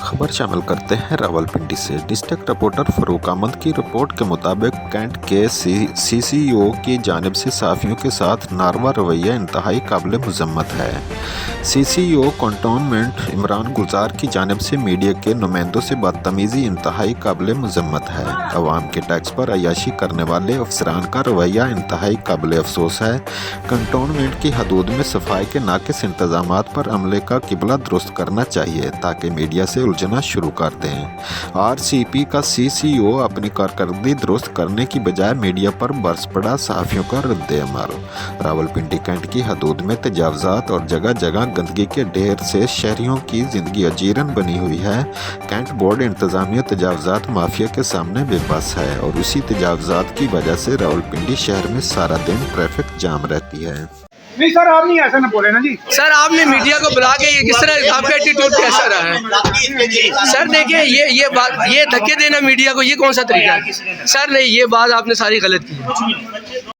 खबर शामिल करते हैं रावलपिंडी से। डिस्ट्रिक्ट रिपोर्टर फरूक अहमद की रिपोर्ट के मुताबिक कैंट के सीसीओ की जानिब से सहाफ़ियों के साथ नारवा रवैया इंतहाई काबिल मज़म्मत है। सीसीओ कंटोनमेंट इमरान गुलजार की जानिब से मीडिया के नुमाइंदों से बदतमीज़ी इंतहाई काबिल मज़म्मत है। अवाम के टैक्स पर अय्याशी करने वाले अफसरान का रवैया इंतहाई काबिल अफसोस है। कंटोनमेंट की हदूद में सफाई के नाकिस इंतज़ामात पर अमले का किबला दुरुस्त करना चाहिए ताकि मीडिया से उलझना शुरू कर दें। आरसीपी का सीसीओ अपनी कारकर्दगी दुरुस्त करने की बजाय मीडिया पर बरस पड़ा सहाफ़ियों का रद्द-ए-अमल। रावलपिंडी कैंट की हदूद में तजावज़ात और जगह जगह गंदगी के ढेर से शहरियों की ज़िंदगी अजीरन बनी हुई है। कैंट बोर्ड इंतज़ामिया तजावज़ात माफिया के सामने बेबस है और उसी तजावज़ात की वजह से रावलपिंडी शहर में सारा दिन ट्रैफिक जाम रहती है। नहीं सर, आप नहीं ऐसा ना बोले ना जी। सर आपने मीडिया को बुला के ये किस तरह आपका एटीट्यूड कैसा रहा है? सर देखिए ये बात, ये धक्के देना मीडिया को, ये कौन सा तरीका है? सर नहीं, ये बात आपने सारी गलत की है।